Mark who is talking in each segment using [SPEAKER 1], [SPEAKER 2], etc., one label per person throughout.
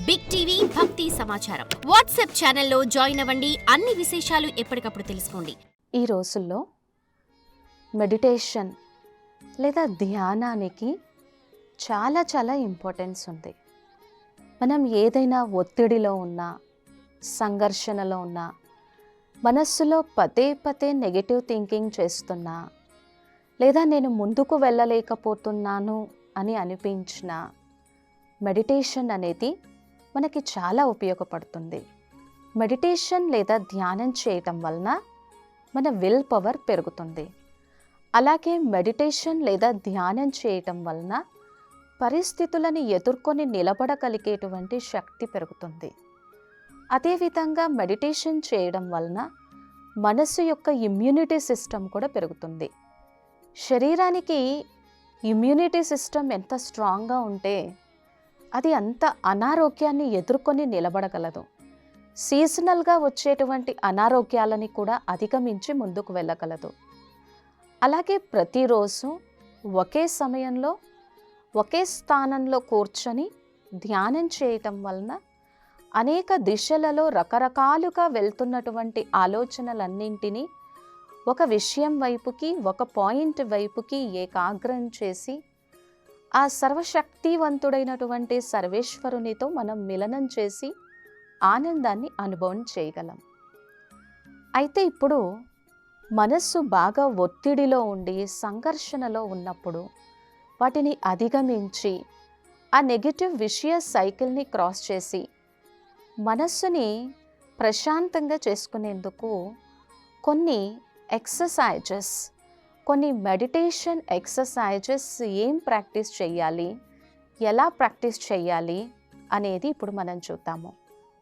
[SPEAKER 1] Big TV భక్తి సమాచారం WhatsApp ఛానల్లో జాయిన్ అవ్వండి. అన్ని విశేషాలు ఎప్పటికప్పుడు తెలుసుకోండి.
[SPEAKER 2] ఈ రోజుల్లో మెడిటేషన్ లేదా ధ్యానానికి చాలా చాలా ఇంపార్టెన్స్ ఉంది. మనం ఏదైనా ఒత్తిడిలో ఉన్నా, సంఘర్షణలో ఉన్నా, మనస్సులో పదే పదే నెగటివ్ థింకింగ్ చేస్తున్నా, లేదా నేను ముందుకు వెళ్ళలేకపోతున్నాను అని అనిపించిన మెడిటేషన్ అనేది మనకి చాలా ఉపయోగపడుతుంది. మెడిటేషన్ లేదా ధ్యానం చేయటం వలన మన విల్ పవర్ పెరుగుతుంది. అలాగే మెడిటేషన్ లేదా ధ్యానం చేయటం వలన పరిస్థితులను ఎదుర్కొని నిలబడగలిగేటువంటి శక్తి పెరుగుతుంది. అదేవిధంగా మెడిటేషన్ చేయడం వలన మనసు యొక్క ఇమ్యూనిటీ సిస్టమ్ కూడా పెరుగుతుంది. శరీరానికి ఇమ్యూనిటీ సిస్టమ్ ఎంత స్ట్రాంగ్గా ఉంటే అది అంత అనారోగ్యాన్ని ఎదుర్కొని నిలబడగలదు. సీజనల్గా వచ్చేటువంటి అనారోగ్యాలని కూడా అధిగమించి ముందుకు వెళ్ళగలదు. అలాగే ప్రతిరోజు ఒకే సమయంలో ఒకే స్థానంలో కూర్చొని ధ్యానం చేయటం వలన అనేక దిశలలో రకరకాలుగా వెళ్తున్నటువంటి ఆలోచనలన్నింటినీ ఒక విషయం వైపుకి, ఒక పాయింట్ వైపుకి ఏకాగ్రం చేసి ఆ సర్వశక్తివంతుడైనటువంటి సర్వేశ్వరునితో మనం మిలనం చేసి ఆనందాన్ని అనుభవం చేయగలం. అయితే ఇప్పుడు మనస్సు బాగా ఒత్తిడిలో ఉండి సంఘర్షణలో ఉన్నప్పుడు వాటిని అధిగమించి ఆ నెగిటివ్ విషయ సైకిల్ని క్రాస్ చేసి మనస్సుని ప్రశాంతంగా చేసుకునేందుకు కొన్ని ఎక్సర్సైజెస్, కొన్ని మెడిటేషన్ ఎక్సర్సైజెస్ ఏం ప్రాక్టీస్ చేయాలి, ఎలా ప్రాక్టీస్ చేయాలి అనేది ఇప్పుడు మనం చూద్దాము.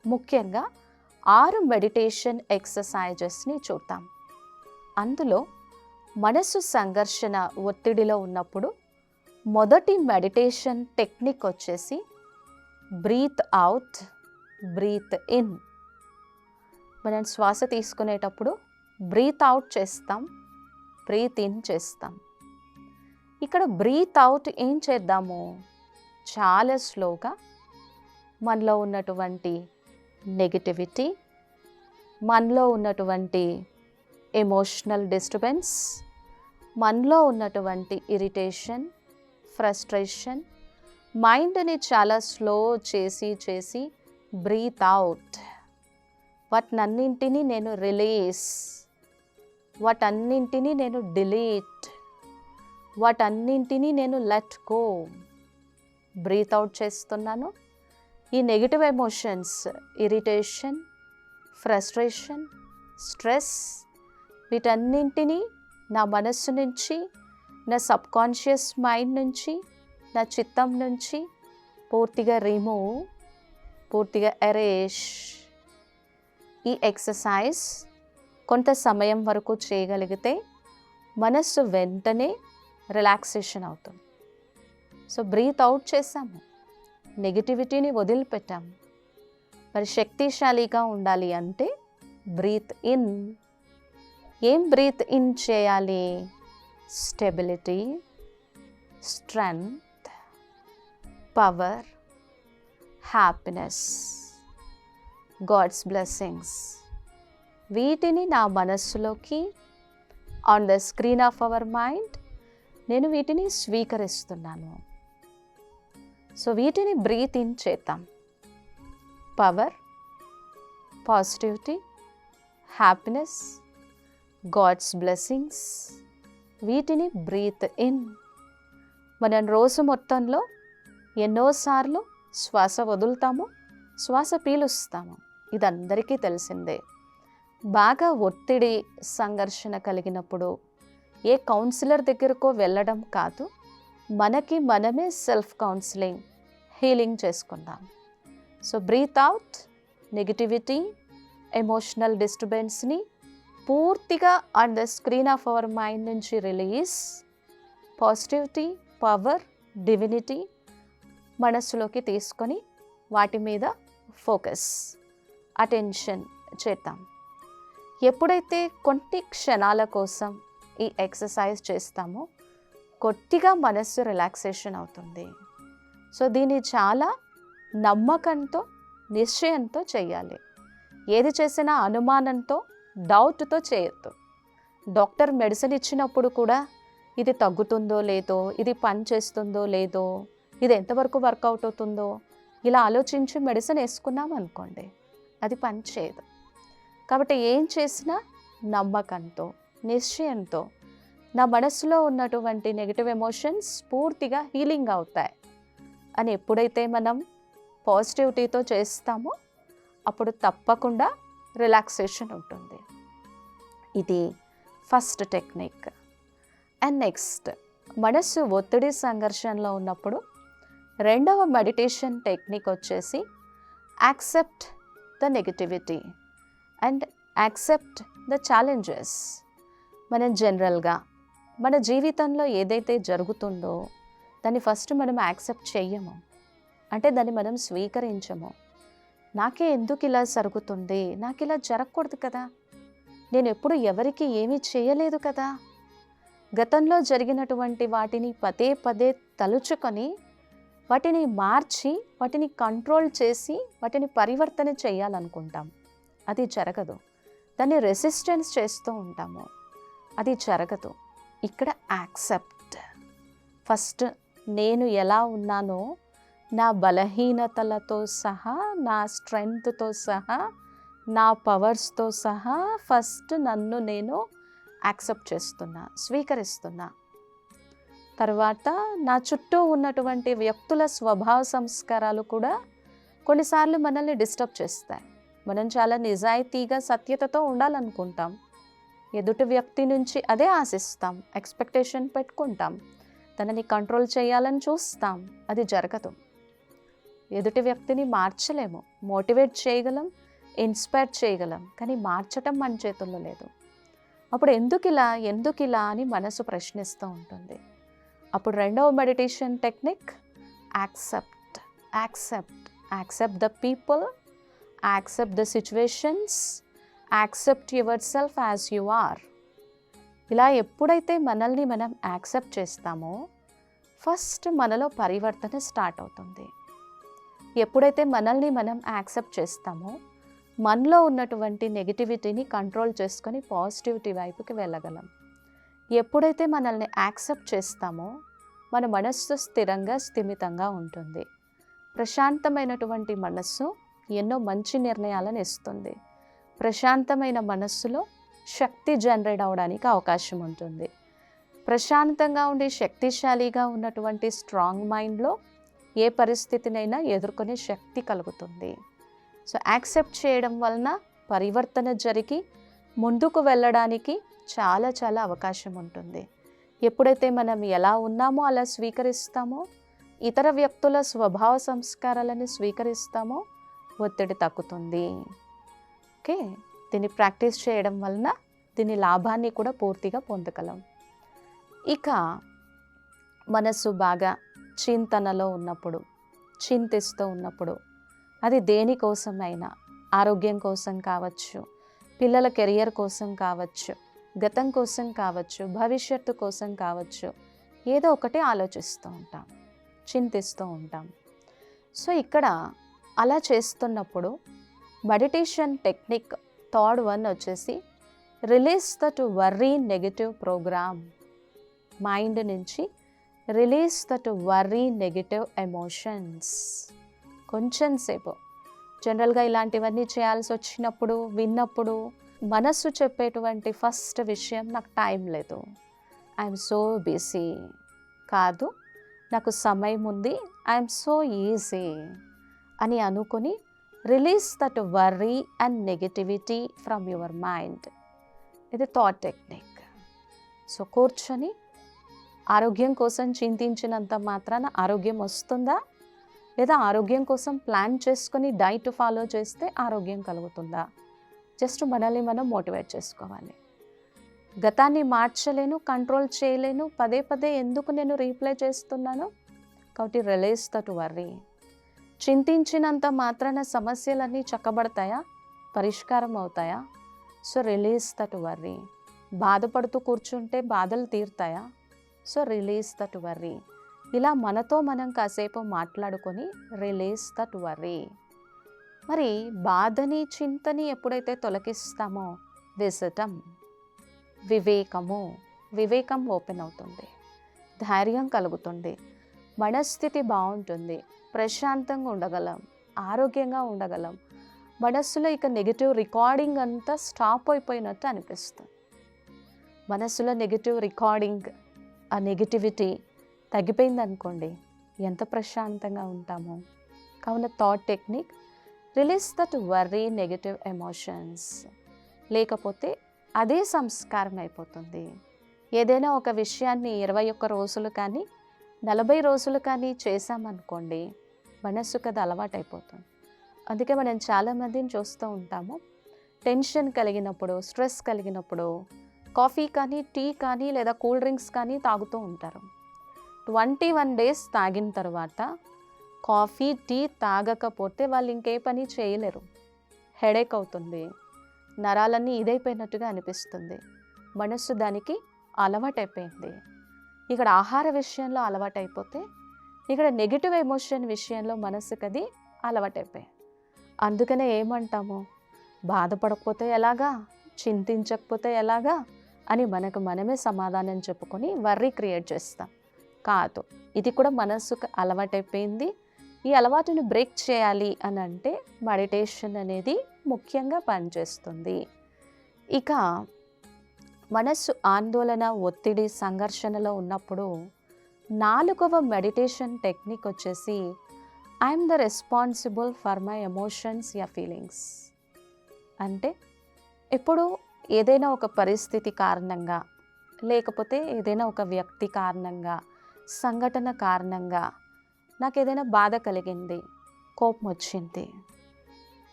[SPEAKER 2] ముఖ్యంగా 6 మెడిటేషన్ ఎక్సర్సైజెస్ని చూద్దాం. అందులో మనసు సంఘర్షణ ఒత్తిడిలో ఉన్నప్పుడు మొదటి మెడిటేషన్ టెక్నిక్ వచ్చేసి బ్రీత్ అవుట్, బ్రీత్ ఇన్. మనం శ్వాస తీసుకునేటప్పుడు బ్రీత్ అవుట్ చేస్తాం, బ్రీత్ ఇన్ చేస్తాం. ఇక్కడ బ్రీత్ అవుట్ ఏం చేద్దాము, చాలా స్లోగా మనలో ఉన్నటువంటి నెగటివిటీ, మనలో ఉన్నటువంటి ఎమోషనల్ డిస్టర్బెన్స్, మనలో ఉన్నటువంటి ఇరిటేషన్, ఫ్రస్ట్రేషన్, మైండ్ని చాలా స్లో చేసి బ్రీత్ అవుట్. వాటినన్నింటినీ నేను రిలీజ్, వాటన్నింటినీ నేను డిలీట్, వాటన్నింటినీ నేను లెట్ గో. బ్రీత్ అవుట్ చేస్తున్నాను. ఈ negative emotions, irritation, frustration, stress, వీటన్నింటినీ నా మనస్సు నుంచి, నా సబ్కాన్షియస్ మైండ్ నుంచి, నా చిత్తం నుంచి పూర్తిగా రిమూవ్, పూర్తిగా ఎరేష్. ఈ ఎక్సర్సైజ్ కొంత సమయం వరకు చేయగలిగితే మనస్సు వెంటనే రిలాక్సేషన్ అవుతుంది. సో బ్రీత్ అవుట్ చేసాము, నెగిటివిటీని వదిలిపెట్టాము. మరి శక్తిశాలిగా ఉండాలి అంటే బ్రీత్ ఇన్. ఏం బ్రీత్ ఇన్ చేయాలి? Stability, strength, power, happiness, God's blessings, వీటిని నా మనస్సులోకి on the screen of our mind నేను వీటిని స్వీకరిస్తున్నాను. సో వీటిని బ్రీత్ ఇన్ చేద్దాం. Power, positivity, happiness, God's blessings, వీటిని బ్రీత్ ఇన్. మనం రోజు మొత్తంలో ఎన్నోసార్లు శ్వాస వదులుతాము, శ్వాస పీలుస్తాము. ఇది అందరికీ తెలిసిందే. బాగా ఒత్తిడి, సంఘర్షణ కలిగినప్పుడు ఏ కౌన్సిలర్ దగ్గరకో వెళ్ళడం కాదు, మనకి మనమే సెల్ఫ్ కౌన్సిలింగ్, హీలింగ్ చేసుకుందాం. So breathe out, negativity, emotional డిస్టర్బెన్స్ని పూర్తిగా on the screen of our mind నుంచి రిలీజ్. పాజిటివిటీ, పవర్, డివినిటీ మనస్సులోకి తీసుకొని వాటి మీద ఫోకస్, అటెన్షన్ చేద్దాం. ఎప్పుడైతే కొన్ని క్షణాల కోసం ఈ ఎక్సర్సైజ్ చేస్తామో కొద్దిగా మనస్సు రిలాక్సేషన్ అవుతుంది. సో దీన్ని చాలా నమ్మకంతో, నిశ్చయంతో చేయాలి. ఏది చేసినా అనుమానంతో, డౌట్తో చేయొద్దు. డాక్టర్ మెడిసిన్ ఇచ్చినప్పుడు కూడా ఇది తగ్గుతుందో లేదో, ఇది పని చేస్తుందో లేదో, ఇది ఎంతవరకు వర్కౌట్ అవుతుందో ఇలా ఆలోచించి మెడిసిన్ వేసుకున్నాం అనుకోండి, అది పని చేయదు. కాబట్టి ఏం చేసినా నమ్మకంతో, నిశ్చయంతో, నా మనసులో ఉన్నటువంటి నెగిటివ్ ఎమోషన్స్ పూర్తిగా హీలింగ్ అవుతాయి అని ఎప్పుడైతే మనం పాజిటివిటీతో చేస్తామో అప్పుడు తప్పకుండా రిలాక్సేషన్ ఉంటుంది. ఇది ఫస్ట్ టెక్నిక్. అండ్ నెక్స్ట్, మనసు ఒత్తిడి సంఘర్షణలో ఉన్నప్పుడు రెండవ మెడిటేషన్ టెక్నిక్ వచ్చేసి accept the negativity and accept the challenges. మనం జనరల్గా మన జీవితంలో ఏదైతే జరుగుతుందో దాన్ని ఫస్ట్ మనం యాక్సెప్ట్ చెయ్యము, అంటే దాన్ని మనం స్వీకరించము. నాకే ఎందుకు ఇలా జరుగుతుంది, నాకు ఇలా జరగకూడదు కదా, నేను ఎప్పుడు ఎవరికి ఏమీ చేయలేదు కదా, గతంలో జరిగినటువంటి వాటిని పదే పదే తలుచుకొని వాటిని మార్చి వాటిని కంట్రోల్ చేసి వాటిని పరివర్తన చేయాలనుకుంటాం. అది జరగదు. దాన్ని రెసిస్టెన్స్ చేస్తూ ఉంటాము, అది జరగదు. ఇక్కడ యాక్సెప్ట్. ఫస్ట్ నేను ఎలా ఉన్నానో నా బలహీనతలతో సహా, నా స్ట్రెంగ్త్తో సహా, నా పవర్స్తో సహా ఫస్ట్ నన్ను నేను యాక్సెప్ట్ చేస్తున్నా, స్వీకరిస్తున్నా. తర్వాత నా చుట్టూ ఉన్నటువంటి వ్యక్తుల స్వభావ సంస్కారాలు కూడా కొన్నిసార్లు మనల్ని డిస్టర్బ్ చేస్తాయి. మనం చాలా నిజాయితీగా సత్యతతో ఉండాలనుకుంటాం, ఎదుటి వ్యక్తి నుంచి అదే ఆశిస్తాం, ఎక్స్పెక్టేషన్ పెట్టుకుంటాం, తనని కంట్రోల్ చేయాలని చూస్తాం, అది జరగదు. ఎదుటి వ్యక్తిని మార్చలేము, మోటివేట్ చేయగలం, ఇన్స్పైర్ చేయగలం, కానీ మార్చటం మన చేతుల్లో లేదు. అప్పుడు ఎందుకు ఇలా అని మనసు ప్రశ్నిస్తూ ఉంటుంది. అప్పుడు రెండవ meditation technique accept. Accept accept the people, accept the situations, accept yourself as you are. ఇలా ఎప్పుడైతే మనల్ని మనం యాక్సెప్ట్ చేస్తామో ఫస్ట్ మనలో పరివర్తన స్టార్ట్ అవుతుంది. ఎప్పుడైతే మనల్ని మనం యాక్సెప్ట్ చేస్తామో మనలో ఉన్నటువంటి నెగిటివిటీని కంట్రోల్ చేసుకొని పాజిటివిటీ వైపుకి వెళ్ళగలం. ఎప్పుడైతే మనల్ని యాక్సెప్ట్ చేస్తామో మన మనస్సు స్థిరంగా, స్థిమితంగా ఉంటుంది. ప్రశాంతమైనటువంటి మనస్సు ఎన్నో మంచి నిర్ణయాలను ఇస్తుంది. ప్రశాంతమైన మనస్సులో శక్తి జనరేట్ అవడానికి అవకాశం ఉంటుంది. ప్రశాంతంగా ఉండి శక్తిశాలిగా ఉన్నటువంటి స్ట్రాంగ్ మైండ్లో ఏ పరిస్థితినైనా ఎదుర్కొనే శక్తి కలుగుతుంది. సో యాక్సెప్ట్ చేయడం వలన పరివర్తన జరిగి ముందుకు వెళ్ళడానికి చాలా చాలా అవకాశం ఉంటుంది. ఎప్పుడైతే మనం ఎలా ఉన్నామో అలా స్వీకరిస్తామో, ఇతర వ్యక్తుల స్వభావ సంస్కారాలను స్వీకరిస్తామో ఒత్తిడి తగ్గుతుంది. ఓకే, దీన్ని ప్రాక్టీస్ చేయడం వలన దీని లాభాన్ని కూడా పూర్తిగా పొందగలం. ఇక మనసు బాగా చింతనలో ఉన్నప్పుడు, చింతిస్తూ ఉన్నప్పుడు, అది దేనికోసమైనా, ఆరోగ్యం కోసం కావచ్చు, పిల్లల కెరియర్ కోసం కావచ్చు, గతం కోసం కావచ్చు, భవిష్యత్తు కోసం కావచ్చు, ఏదో ఒకటి ఆలోచిస్తూ ఉంటాం, చింతిస్తూ ఉంటాం. సో ఇక్కడ అలా చేస్తున్నప్పుడు మెడిటేషన్ టెక్నిక్ థర్డ్ వన్ వచ్చేసి release that worry negative programme. Mind నుంచి release that worry negative emotions. కొంచెం సేపు జనరల్గా ఇలాంటివన్నీ చేయాల్సి వచ్చినప్పుడు, విన్నప్పుడు మనస్సు చెప్పేటువంటి ఫస్ట్ విషయం నాకు టైం లేదు, ఐఎమ్ సో బిజీ, కాదు నాకు సమయం ఉంది, ఐఎమ్ సో ఈజీ అని అనుకుని release that worry and negativity from your mind. ఇది థాట్ టెక్నిక్. సో కూర్చొని ఆరోగ్యం కోసం చింతించినంత మాత్రాన ఆరోగ్యం వస్తుందా, లేదా ఆరోగ్యం కోసం ప్లాన్ చేసుకొని డైట్ ఫాలో చేస్తే ఆరోగ్యం కలుగుతుందా? జస్ట్ మనల్ని మనం మోటివేట్ చేసుకోవాలి. గతాన్ని మార్చలేను, కంట్రోల్ చేయలేను, పదే పదే ఎందుకు నేను రీప్లే చేస్తున్నాను? కాబట్టి రిలీజ్ దట్ వర్రీ. చింతించినంత మాత్రాన సమస్యలన్నీ చక్కబడతాయా, పరిష్కారం అవుతాయా? So release that worry. బాధపడుతూ కూర్చుంటే బాధలు తీరుతాయా? So release that worry. ఇలా మనతో మనం కాసేపు మాట్లాడుకొని రిలీజ్ దట్ వర్రీ. మరి బాధని చింతని ఎప్పుడైతే తొలగిస్తామో విజటం, వివేకం ఓపెన్ అవుతుంది, ధైర్యం కలుగుతుంది, మనస్థితి బాగుంటుంది, ప్రశాంతంగా ఉండగలం, ఆరోగ్యంగా ఉండగలం. మనస్సులో ఇక నెగిటివ్ రికార్డింగ్ అంతా స్టాప్ అయిపోయినట్టు అనిపిస్తుంది. మనస్సులో నెగిటివ్ రికార్డింగ్, ఆ నెగిటివిటీ తగ్గిపోయింది అనుకోండి, ఎంత ప్రశాంతంగా ఉంటామో. కావున thought technique, release that worry, negative emotions. లేకపోతే అదే సంస్కారం అయిపోతుంది. ఏదైనా ఒక విషయాన్ని 21 రోజులు కానీ 40 రోజులు కానీ చేశామనుకోండి, మనస్సుకు అది అలవాటు అయిపోతుంది. అందుకే మనం చాలామందిని చూస్తూ ఉంటాము, టెన్షన్ కలిగినప్పుడు, స్ట్రెస్ కలిగినప్పుడు కాఫీ కానీ, టీ కానీ లేదా కూల్ డ్రింక్స్ కానీ తాగుతూ ఉంటారు. 21 డేస్ తాగిన తర్వాత కాఫీ, టీ తాగకపోతే వాళ్ళు ఇంకే పని చేయలేరు. హెడేక్ అవుతుంది, నరాలన్నీ ఇదైపోయినట్టుగా అనిపిస్తుంది. మనస్సు దానికి అలవాటైపోయింది. ఇక్కడ ఆహార విషయంలో అలవాటైపోతే ఇక్కడ నెగిటివ్ ఎమోషన్ విషయంలో మనసుకు అది అలవాటైపోయింది. అందుకనే ఏమంటాము, బాధపడకపోతే ఎలాగా, చింతించకపోతే ఎలాగా అని మనకు మనమే సమాధానం చెప్పుకొని వర్రీ క్రియేట్ చేస్తాం. కాదు, ఇది కూడా మనసుకు అలవాటైపోయింది. ఈ అలవాటుని బ్రేక్ చేయాలి అని అంటే మెడిటేషన్ అనేది ముఖ్యంగా పనిచేస్తుంది. ఇక మనస్సు ఆందోళన, ఒత్తిడి, సంఘర్షణలో ఉన్నప్పుడు 4వ మెడిటేషన్ టెక్నిక్ వచ్చేసి I'm the responsible for my emotions yeah feelings. అంటే ఇప్పుడు ఏదైనా ఒక పరిస్థితి కారణంగా, లేకపోతే ఏదైనా ఒక వ్యక్తి కారణంగా, సంఘటన కారణంగా నాకు ఏదైనా బాధ కలిగింది, కోపం వచ్చింది.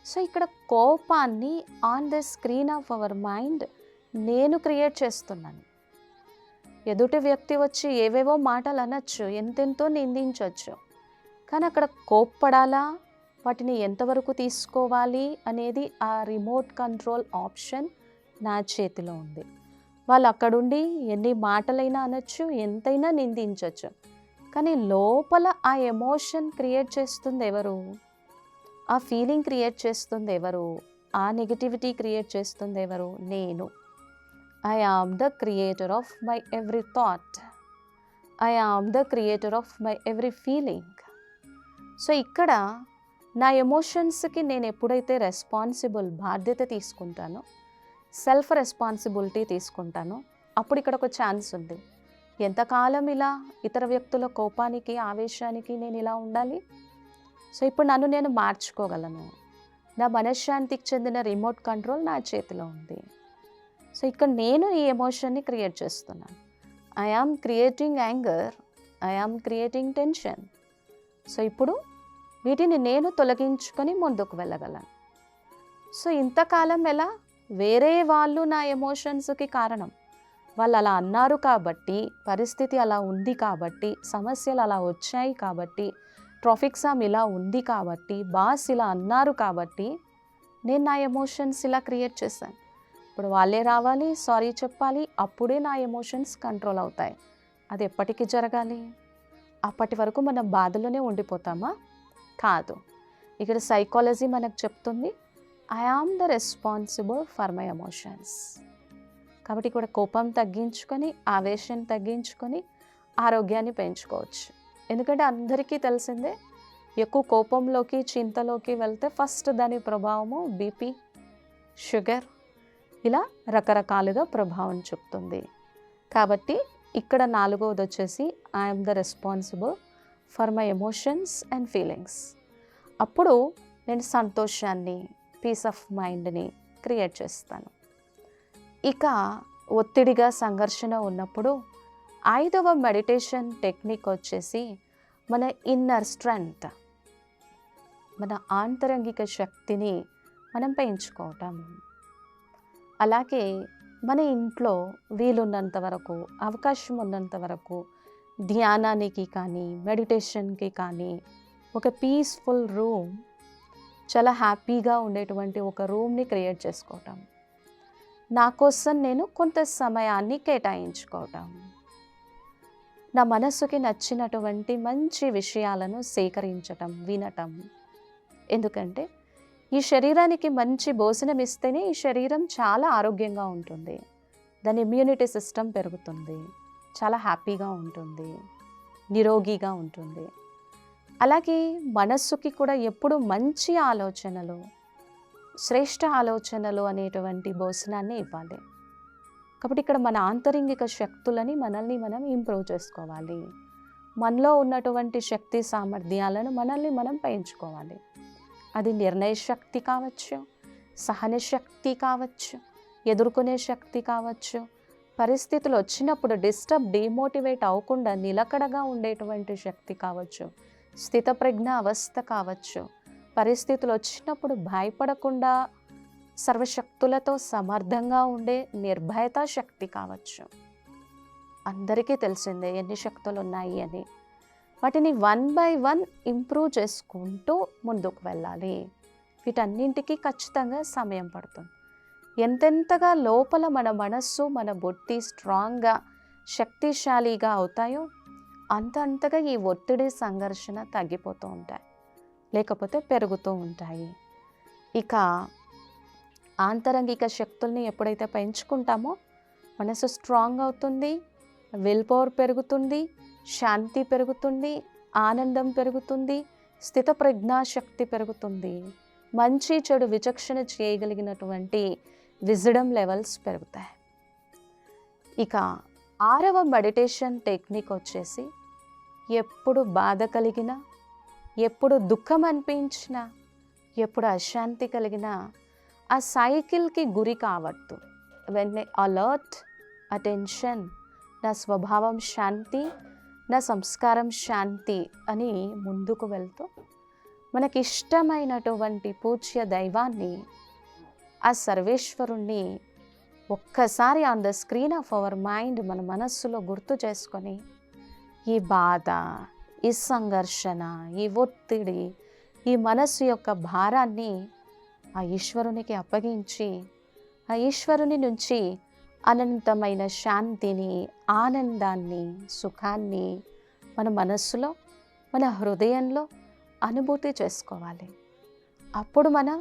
[SPEAKER 2] సో ఇక్కడ కోపాన్ని on the screen of our mind నేను క్రియేట్ చేస్తున్నాను. ఎదుటి వ్యక్తి వచ్చి ఏవేవో మాటలు అనొచ్చు, ఎంతెంతో నిందించవచ్చు, కానీ అక్కడ కోప్పడాలా, వాటిని ఎంతవరకు తీసుకోవాలి అనేది ఆ రిమోట్ కంట్రోల్ ఆప్షన్ నా చేతిలో ఉంది. వాళ్ళు అక్కడుండి ఎన్ని మాటలైనా అనొచ్చు, ఎంతైనా నిందించవచ్చు, కానీ లోపల ఆ ఎమోషన్ క్రియేట్ చేస్తుంది ఎవరు? ఆ ఫీలింగ్ క్రియేట్ చేస్తుంది ఎవరు? ఆ నెగిటివిటీ క్రియేట్ చేస్తుంది ఎవరు? నేను. I am the creator of my every thought. I am the creator of my every feeling. So ఇక్కడ నా ఎమోషన్స్కి నేను ఎప్పుడైతే బాధ్యత తీసుకుంటానో, సెల్ఫ్ రెస్పాన్సిబిలిటీ తీసుకుంటానో, అప్పుడు ఇక్కడ ఒక ఛాన్స్ ఉంది. ఎంతకాలం ఇలా ఇతర వ్యక్తుల కోపానికి, ఆవేశానికి నేను ఇలా ఉండాలి? సో ఇప్పుడు నన్ను నేను మార్చుకోగలను. నా మనశ్శాంతికి చెందిన రిమోట్ కంట్రోల్ నా చేతిలో ఉంది. సో ఇక్కడ నేను ఈ ఎమోషన్ని క్రియేట్ చేస్తున్నాను. I am creating anger, I am creating tension. So ఇప్పుడు వీటిని నేను తొలగించుకొని ముందుకు వెళ్ళగలను. సో ఇంతకాలం ఎలా? వేరే వాళ్ళు నా ఎమోషన్స్కి కారణం. వాళ్ళు అలా అన్నారు కాబట్టి, పరిస్థితి అలా ఉంది కాబట్టి, సమస్యలు అలా వచ్చాయి కాబట్టి, ట్రాఫిక్ జామ్ ఇలా ఉంది కాబట్టి, బాస్ ఇలా అన్నారు కాబట్టి నేను నా ఎమోషన్స్ ఇలా క్రియేట్ చేశాను. ఇప్పుడు వాళ్ళే రావాలి, సారీ చెప్పాలి, అప్పుడే నా ఎమోషన్స్ కంట్రోల్ అవుతాయి. అది ఎప్పటికీ జరగాలి? అప్పటి వరకు మనం బాధలోనే ఉండిపోతామా? కాదు. ఇక్కడ సైకాలజీ మనకు చెప్తుంది, I am the responsible for my emotions. కాబట్టి ఇక్కడ కోపం తగ్గించుకొని, ఆవేశం తగ్గించుకొని ఆరోగ్యాన్ని పెంచుకోవచ్చు. ఎందుకంటే అందరికీ తెలిసిందే, ఎక్కువ కోపంలోకి, చింతలోకి వెళ్తే ఫస్ట్ దాని ప్రభావము బీపీ, షుగర్, ఇలా రకరకాలుగా ప్రభావం చూపుతుంది. కాబట్టి ఇక్కడ 4వది వచ్చేసి I'm the responsible for my emotions and feelings. అప్పుడు నేను సంతోషాన్ని, పీస్ ఆఫ్ మైండ్ని క్రియేట్ చేస్తాను. ఇక ఒత్తిడిగా, సంఘర్షణ ఉన్నప్పుడు 5వ మెడిటేషన్ టెక్నిక్ వచ్చేసి మన ఇన్నర్ స్ట్రెంగ్త్, మన ఆంతరంగిక శక్తిని మనం పెంచుకోవటం. అలాగే మన ఇంట్లో వీలున్నంత వరకు, అవకాశం ఉన్నంత వరకు ధ్యానానికి కానీ, మెడిటేషన్కి కానీ ఒక పీస్ఫుల్ రూమ్, చాలా హ్యాపీగా ఉండేటువంటి ఒక రూమ్ని క్రియేట్ చేసుకోవటం. నా కోసం నేను కొంత సమయాన్ని కేటాయించుకోవటం. నా మనస్సుకి నచ్చినటువంటి మంచి విషయాలను సేకరించటం, వినటం. ఎందుకంటే ఈ శరీరానికి మంచి భోజనం ఇస్తేనే ఈ శరీరం చాలా ఆరోగ్యంగా ఉంటుంది. దాని ఇమ్యూనిటీ సిస్టమ్ పెరుగుతుంది, చాలా హ్యాపీగా ఉంటుంది, నిరోగిగా ఉంటుంది. అలాగే మనస్సుకి కూడా ఎప్పుడు మంచి ఆలోచనలు, శ్రేష్ఠ ఆలోచనలు అనేటువంటి భోజనాన్ని ఇవ్వాలి. కాబట్టి ఇక్కడ మన ఆంతరింగిక శక్తులని మనల్ని మనం ఇంప్రూవ్ చేసుకోవాలి. మనలో ఉన్నటువంటి శక్తి సామర్థ్యాలను మనల్ని మనం పెంచుకోవాలి. అది నిర్ణయ శక్తి కావచ్చు, సహన శక్తి కావచ్చు, ఎదుర్కొనే శక్తి కావచ్చు, పరిస్థితులు వచ్చినప్పుడు డిమోటివేట్ అవ్వకుండా నిలకడగా ఉండేటువంటి శక్తి కావచ్చు, స్థితప్రజ్ఞ అవస్థ కావచ్చు, పరిస్థితులు వచ్చినప్పుడు భయపడకుండా సర్వశక్తులతో సమర్థంగా ఉండే నిర్భయతా శక్తి కావచ్చు. అందరికీ తెలిసిందే ఎన్ని శక్తులు ఉన్నాయి అని. వాటిని 1 by 1 ఇంప్రూవ్ చేసుకుంటూ ముందుకు వెళ్ళాలి. వీటన్నింటికి ఖచ్చితంగా సమయం పడుతుంది. ఎంతెంతగా లోపల మన మనస్సు, మన బుద్ధి స్ట్రాంగ్గా, శక్తిశాలిగా అవుతాయో అంతగా ఈ ఒత్తిడి, సంఘర్షణ తగ్గిపోతూ ఉంటాయి, లేకపోతే పెరుగుతూ ఉంటాయి. ఇక ఆంతరంగిక శక్తుల్ని ఎప్పుడైతే పెంచుకుంటామో మనసు స్ట్రాంగ్ అవుతుంది, విల్ పవర్ పెరుగుతుంది, శాంతి పెరుగుతుంది, ఆనందం పెరుగుతుంది, స్థితప్రజ్ఞా శక్తి పెరుగుతుంది, మంచి చెడు విచక్షణ చేయగలిగినటువంటి విజ్డమ్ లెవెల్స్ పెరుగుతాయి. ఇక 6వ మెడిటేషన్ టెక్నిక్ వచ్చేసి ఎప్పుడు బాధ కలిగినా, ఎప్పుడు దుఃఖం అనిపించినా, ఎప్పుడు అశాంతి కలిగినా ఆ సైకిల్కి గురి కావద్దు. వెంటనే అలర్ట్, అటెన్షన్, నా స్వభావం శాంతి, నా సంస్కారం శాంతి అని ముందుకు వెళ్తూ మనకిష్టమైనటువంటి పూజ్య దైవాన్ని, ఆ సర్వేశ్వరుణ్ణి ఒక్కసారి on the screen of our mind మన మనస్సులో గుర్తు చేసుకొని ఈ బాధ, ఈ సంఘర్షణ, ఈ ఒత్తిడి, ఈ మనస్సు యొక్క భారాన్ని ఆ ఈశ్వరునికి అప్పగించి ఆ ఈశ్వరుని నుంచి అనంతమైన శాంతిని, ఆనందాన్ని, సుఖాన్ని మన మనస్సులో, మన హృదయంలో అనుభూతి చేసుకోవాలి. అప్పుడు మనం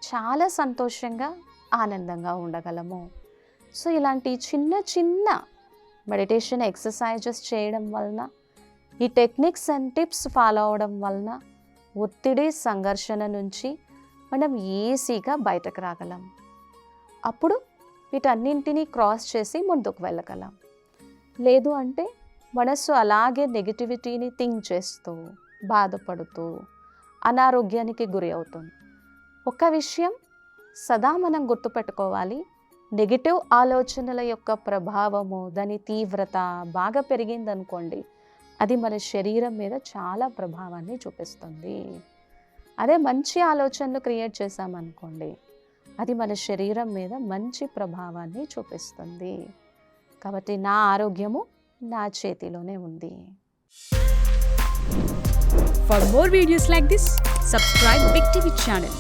[SPEAKER 2] చాలా సంతోషంగా, ఆనందంగా ఉండగలము. సో ఇలాంటి చిన్న చిన్న మెడిటేషన్ ఎక్సర్సైజెస్ చేయడం వలన, ఈ టెక్నిక్స్ అండ్ టిప్స్ ఫాలో అవడం వలన ఒత్తిడి, సంఘర్షణ నుంచి మనం ఈజీగా బయటకు రాగలం. అప్పుడు వీటన్నింటినీ క్రాస్ చేసి ముందుకు వెళ్ళగలం. లేదు అంటే మనస్సు అలాగే నెగిటివిటీని థింక్ చేస్తూ, బాధపడుతూ అనారోగ్యానికి గురి అవుతుంది. ఒక విషయం సదా మనం గుర్తుపెట్టుకోవాలి, నెగిటివ్ ఆలోచనల యొక్క ప్రభావము, దాని తీవ్రత బాగా పెరిగిందనుకోండి, అది మన శరీరం మీద చాలా ప్రభావాన్ని చూపిస్తుంది. అదే మంచి ఆలోచనలు క్రియేట్ చేశామనుకోండి, అది మన శరీరం మీద మంచి ప్రభావాన్ని చూపిస్తుంది. కాబట్టి నా ఆరోగ్యము నా చేతిలోనే ఉంది.
[SPEAKER 3] For more videos like this, subscribe Big TV channel.